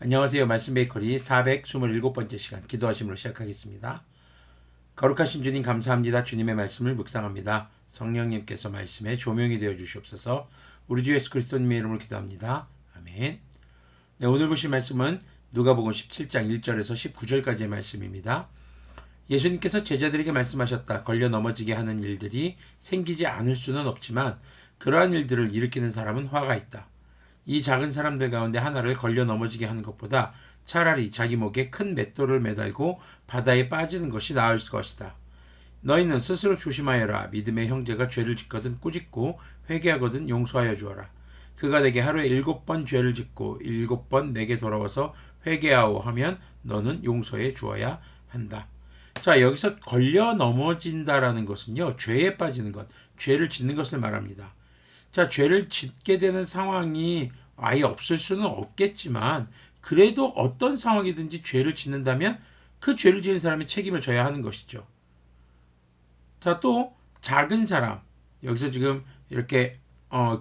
안녕하세요. 말씀 베이커리 427번째 시간 기도하심으로 시작하겠습니다. 거룩하신 주님 감사합니다. 주님의 말씀을 묵상합니다. 성령님께서 말씀에 조명이 되어 주시옵소서. 우리 주 예수 그리스도님의 이름으로 기도합니다. 아멘. 네, 오늘 보실 말씀은 누가복음 17장 1절에서 19절까지의 말씀입니다. 예수님께서 제자들에게 말씀하셨다. 걸려 넘어지게 하는 일들이 생기지 않을 수는 없지만 그러한 일들을 일으키는 사람은 화가 있다. 이 작은 사람들 가운데 하나를 걸려 넘어지게 하는 것보다 차라리 자기 목에 큰 맷돌을 매달고 바다에 빠지는 것이 나을 것이다. 너희는 스스로 조심하여라. 믿음의 형제가 죄를 짓거든 꾸짖고 회개하거든 용서하여 주어라. 그가 내게 하루에 7번 죄를 짓고 7번 내게 돌아와서 회개하오 하면 너는 용서해 주어야 한다. 자, 여기서 걸려 넘어진다라는 것은요, 죄에 빠지는 것, 죄를 짓는 것을 말합니다. 자, 죄를 짓게 되는 상황이 아예 없을 수는 없겠지만, 그래도 어떤 상황이든지 죄를 짓는다면 그 죄를 지은 사람이 책임을 져야 하는 것이죠. 자, 또 작은 사람, 여기서 지금 이렇게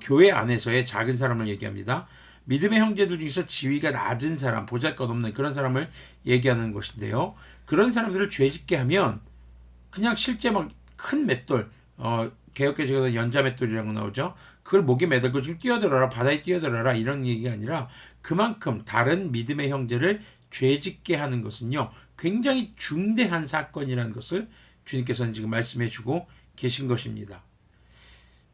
교회 안에서의 작은 사람을 얘기합니다. 믿음의 형제들 중에서 지위가 낮은 사람, 보잘것없는 그런 사람을 얘기하는 것인데요. 그런 사람들을 죄짓게 하면 그냥 실제 막 큰 맷돌, 개혁개정에서 연자맷돌이라고 나오죠. 그걸 목에 매달고 지금 뛰어들어라, 바다에 뛰어들어라 이런 얘기가 아니라 그만큼 다른 믿음의 형제를 죄짓게 하는 것은요, 굉장히 중대한 사건이라는 것을 주님께서는 지금 말씀해주고 계신 것입니다.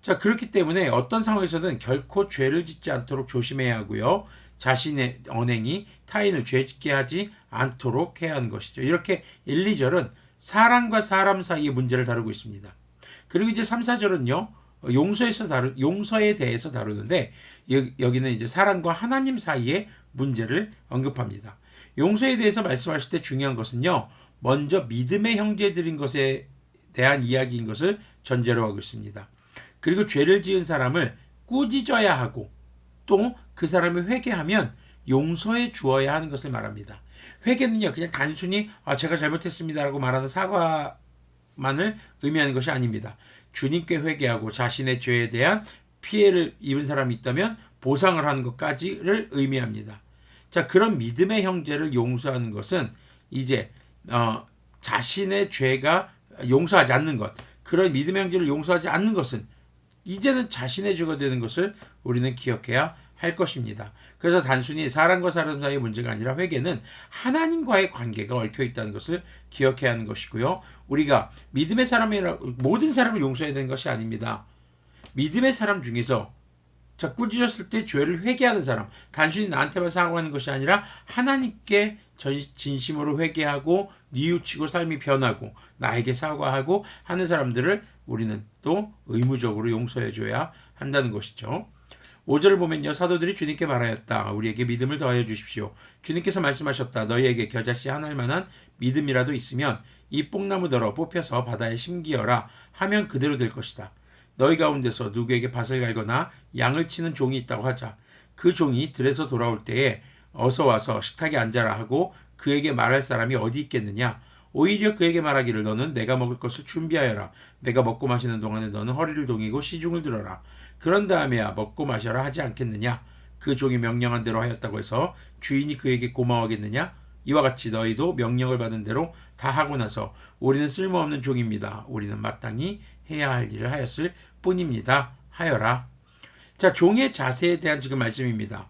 자, 그렇기 때문에 어떤 상황에서든 결코 죄를 짓지 않도록 조심해야 하고요. 자신의 언행이 타인을 죄짓게 하지 않도록 해야 하는 것이죠. 이렇게 1, 2절은 사람과 사람 사이의 문제를 다루고 있습니다. 그리고 이제 3, 4절은요. 용서에 대해서 다루는데 여기는 이제 사람과 하나님 사이의 문제를 언급합니다. 용서에 대해서 말씀하실 때 중요한 것은요. 먼저 믿음의 형제들인 것에 대한 이야기인 것을 전제로 하고 있습니다. 그리고 죄를 지은 사람을 꾸짖어야 하고 또 그 사람이 회개하면 용서해 주어야 하는 것을 말합니다. 회개는요, 그냥 단순히 제가 잘못했습니다라고 말하는 사과만을 의미하는 것이 아닙니다. 주님께 회개하고 자신의 죄에 대한 피해를 입은 사람이 있다면 보상을 하는 것까지를 의미합니다. 자, 그런 믿음의 형제를 용서하는 것은 이제 자신의 죄가 용서하지 않는 것, 그런 믿음의 형제를 용서하지 않는 것은 이제는 자신의 죄가 되는 것을 우리는 기억해야 할 것입니다. 그래서 단순히 사람과 사람 사이의 문제가 아니라 회개는 하나님과의 관계가 얽혀 있다는 것을 기억해야 하는 것이고요. 우리가 믿음의 사람이라 모든 사람을 용서해야 되는 것이 아닙니다. 믿음의 사람 중에서 자, 꾸짖었을 때 죄를 회개하는 사람, 단순히 나한테만 사과하는 것이 아니라 하나님께 진심으로 회개하고 뉘우치고 삶이 변하고 나에게 사과하고 하는 사람들을 우리는 또 의무적으로 용서해줘야 한다는 것이죠. 5절을 보면요. 사도들이 주님께 말하였다. 우리에게 믿음을 더하여 주십시오. 주님께서 말씀하셨다. 너희에게 겨자씨 하나일 만한 믿음이라도 있으면 이 뽕나무더러 뽑혀서 바다에 심기어라 하면 그대로 될 것이다. 너희 가운데서 누구에게 밭을 갈거나 양을 치는 종이 있다고 하자. 그 종이 들에서 돌아올 때에 어서 와서 식탁에 앉아라 하고 그에게 말할 사람이 어디 있겠느냐. 오히려 그에게 말하기를 너는 내가 먹을 것을 준비하여라. 내가 먹고 마시는 동안에 너는 허리를 동이고 시중을 들어라. 그런 다음에야 먹고 마셔라 하지 않겠느냐. 그 종이 명령한 대로 하였다고 해서 주인이 그에게 고마워하겠느냐. 이와 같이 너희도 명령을 받은 대로 다 하고 나서 우리는 쓸모없는 종입니다. 우리는 마땅히 해야 할 일을 하였을 뿐입니다. 하여라. 자, 종의 자세에 대한 지금 말씀입니다.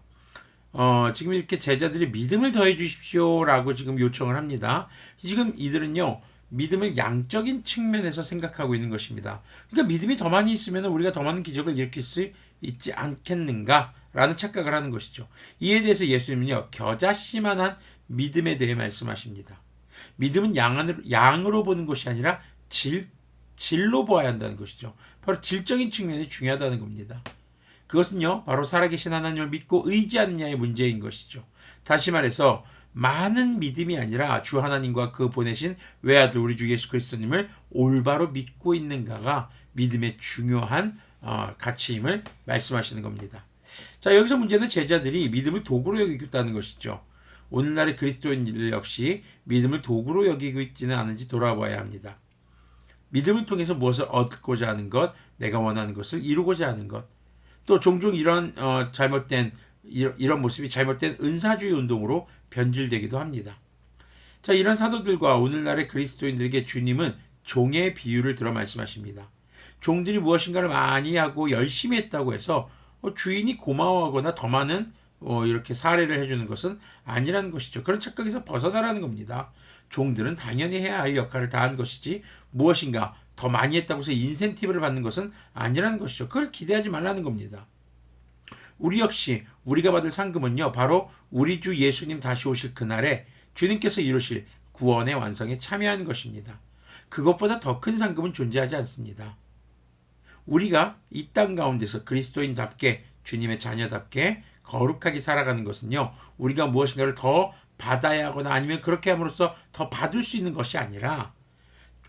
지금 이렇게 제자들이 믿음을 더해 주십시오라고 지금 요청을 합니다. 지금 이들은요, 믿음을 양적인 측면에서 생각하고 있는 것입니다. 그러니까 믿음이 더 많이 있으면 우리가 더 많은 기적을 일으킬 수 있지 않겠는가라는 착각을 하는 것이죠. 이에 대해서 예수님은요, 겨자씨만한 믿음에 대해 말씀하십니다. 믿음은 양으로 보는 것이 아니라 질로 보아야 한다는 것이죠. 바로 질적인 측면이 중요하다는 겁니다. 그것은요, 바로 살아계신 하나님을 믿고 의지하느냐의 문제인 것이죠. 다시 말해서 많은 믿음이 아니라 주 하나님과 그 보내신 외아들 우리 주 예수 그리스도님을 올바로 믿고 있는가가 믿음의 중요한 가치임을 말씀하시는 겁니다. 자, 여기서 문제는 제자들이 믿음을 도구로 여기고 있다는 것이죠. 오늘날의 그리스도인들 역시 믿음을 도구로 여기고 있지는 않은지 돌아봐야 합니다. 믿음을 통해서 무엇을 얻고자 하는 것, 내가 원하는 것을 이루고자 하는 것, 또 종종 이런 잘못된 이런 모습이 잘못된 은사주의 운동으로 변질되기도 합니다. 자, 이런 사도들과 오늘날의 그리스도인들에게 주님은 종의 비유를 들어 말씀하십니다. 종들이 무엇인가를 많이 하고 열심히 했다고 해서 주인이 고마워하거나 더 많은 이렇게 사례를 해주는 것은 아니라는 것이죠. 그런 착각에서 벗어나라는 겁니다. 종들은 당연히 해야 할 역할을 다한 것이지 무엇인가 더 많이 했다고 해서 인센티브를 받는 것은 아니라는 것이죠. 그걸 기대하지 말라는 겁니다. 우리 역시 우리가 받을 상금은요, 바로 우리 주 예수님 다시 오실 그날에 주님께서 이루실 구원의 완성에 참여하는 것입니다. 그것보다 더 큰 상금은 존재하지 않습니다. 우리가 이 땅 가운데서 그리스도인답게 주님의 자녀답게 거룩하게 살아가는 것은요, 우리가 무엇인가를 더 받아야 하거나 아니면 그렇게 함으로써 더 받을 수 있는 것이 아니라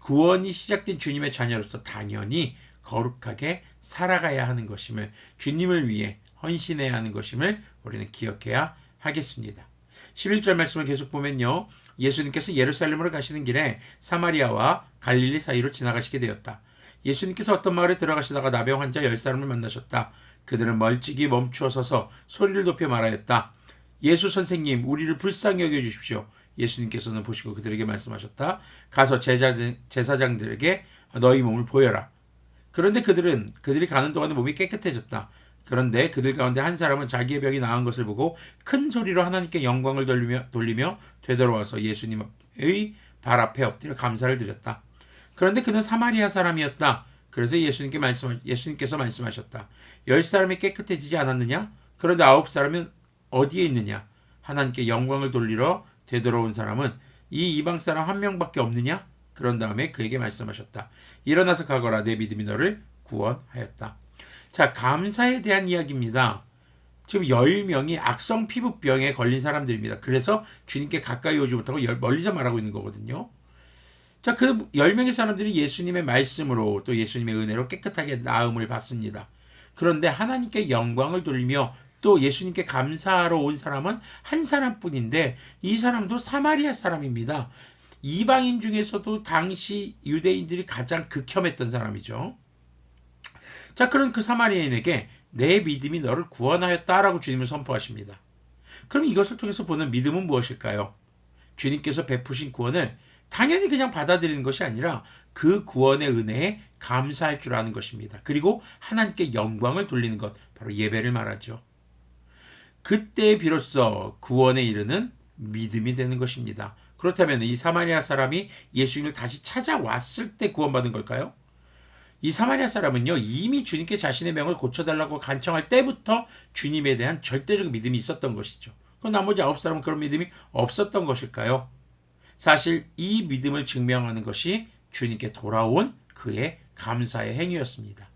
구원이 시작된 주님의 자녀로서 당연히 거룩하게 살아가야 하는 것임을, 주님을 위해 헌신해야 하는 것임을 우리는 기억해야 하겠습니다. 11절 말씀을 계속 보면요, 예수님께서 예루살렘으로 가시는 길에 사마리아와 갈릴리 사이로 지나가시게 되었다. 예수님께서 어떤 마을에 들어가시다가 나병 환자 10사람을 만나셨다. 그들은 멀찍이 멈추어 서서 소리를 높여 말하였다. 예수 선생님, 우리를 불쌍히 여겨주십시오. 예수님께서는 보시고 그들에게 말씀하셨다. 가서 제사장들에게 너희 몸을 보여라. 그런데 그들이 가는 동안에 몸이 깨끗해졌다. 그런데 그들 가운데 한 사람은 자기의 병이 나은 것을 보고 큰 소리로 하나님께 영광을 돌리며 되돌아와서 예수님의 발 앞에 엎드려 감사를 드렸다. 그런데 그는 사마리아 사람이었다. 그래서 예수님께서 말씀하셨다. 10사람이 깨끗해지지 않았느냐? 그런데 9사람은 어디에 있느냐? 하나님께 영광을 돌리러 되돌아온 사람은 이 이방 사람 한 명밖에 없느냐? 그런 다음에 그에게 말씀하셨다. 일어나서 가거라. 내 믿음이 너를 구원하였다. 자, 감사에 대한 이야기입니다. 지금 10명이 악성 피부병에 걸린 사람들입니다. 그래서 주님께 가까이 오지 못하고 멀리서 말하고 있는 거거든요. 자, 그 10명의 사람들이 예수님의 말씀으로 또 예수님의 은혜로 깨끗하게 나음을 받습니다. 그런데 하나님께 영광을 돌리며 또 예수님께 감사하러 온 사람은 한 사람뿐인데 이 사람도 사마리아 사람입니다. 이방인 중에서도 당시 유대인들이 가장 극혐했던 사람이죠. 자, 그런 그 사마리아인에게 내 믿음이 너를 구원하였다라고 주님을 선포하십니다. 그럼 이것을 통해서 보는 믿음은 무엇일까요? 주님께서 베푸신 구원을 당연히 그냥 받아들이는 것이 아니라 그 구원의 은혜에 감사할 줄 아는 것입니다. 그리고 하나님께 영광을 돌리는 것, 바로 예배를 말하죠. 그때 비로소 구원에 이르는 믿음이 되는 것입니다. 그렇다면 이 사마리아 사람이 예수님을 다시 찾아왔을 때 구원받은 걸까요? 이 사마리아 사람은요, 이미 주님께 자신의 병을 고쳐달라고 간청할 때부터 주님에 대한 절대적 믿음이 있었던 것이죠. 그럼 나머지 9사람은 그런 믿음이 없었던 것일까요? 사실 이 믿음을 증명하는 것이 주님께 돌아온 그의 감사의 행위였습니다.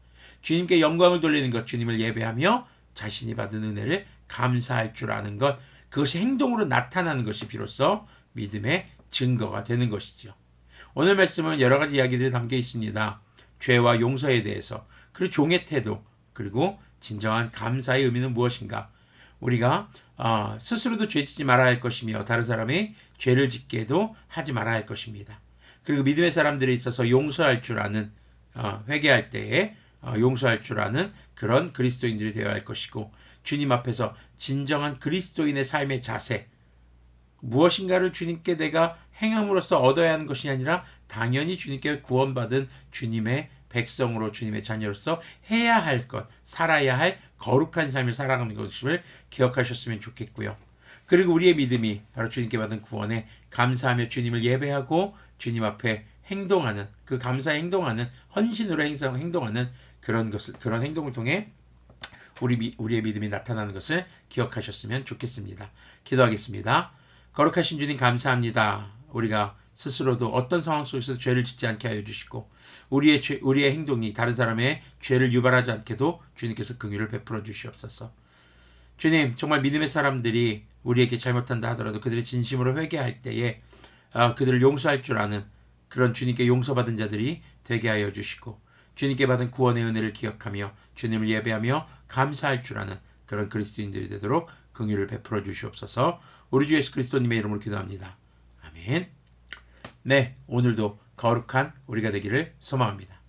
주님께 영광을 돌리는 것, 주님을 예배하며 자신이 받은 은혜를 감사할 줄 아는 것, 그것이 행동으로 나타나는 것이 비로소 믿음의 증거가 되는 것이죠. 오늘 말씀은 여러 가지 이야기들이 담겨 있습니다. 죄와 용서에 대해서, 그리고 종의 태도, 그리고 진정한 감사의 의미는 무엇인가? 우리가 스스로도 죄짓지 말아야 할 것이며 다른 사람이 죄를 짓게도 하지 말아야 할 것입니다. 그리고 믿음의 사람들에 있어서 용서할 줄 아는, 회개할 때에 용서할 줄 아는 그런 그리스도인들이 되어야 할 것이고, 주님 앞에서 진정한 그리스도인의 삶의 자세, 무엇인가를 주님께 내가 행함으로써 얻어야 하는 것이 아니라 당연히 주님께 구원받은 주님의 백성으로 주님의 자녀로서 해야 할 것, 살아야 할 거룩한 삶을 살아가는 것을 기억하셨으면 좋겠고요. 그리고 우리의 믿음이 바로 주님께 받은 구원에 감사하며 주님을 예배하고 주님 앞에 행동하는, 그 감사에 행동하는, 헌신으로 행동하는 그런 행동을 통해 우리의 믿음이 나타나는 것을 기억하셨으면 좋겠습니다. 기도하겠습니다. 거룩하신 주님 감사합니다. 우리가 스스로도 어떤 상황 속에서 죄를 짓지 않게 하여 주시고 우리의 행동이 다른 사람의 죄를 유발하지 않게도 주님께서 긍휼을 베풀어 주시옵소서. 주님, 정말 믿음의 사람들이 우리에게 잘못한다 하더라도 그들이 진심으로 회개할 때에 그들을 용서할 줄 아는 그런 주님께 용서받은 자들이 되게 하여 주시고 주님께 받은 구원의 은혜를 기억하며 주님을 예배하며 감사할 줄 아는 그런 그리스도인들이 되도록 긍휼을 베풀어 주시옵소서. 우리 주 예수 그리스도님의 이름으로 기도합니다. 아멘. 네, 오늘도 거룩한 우리가 되기를 소망합니다.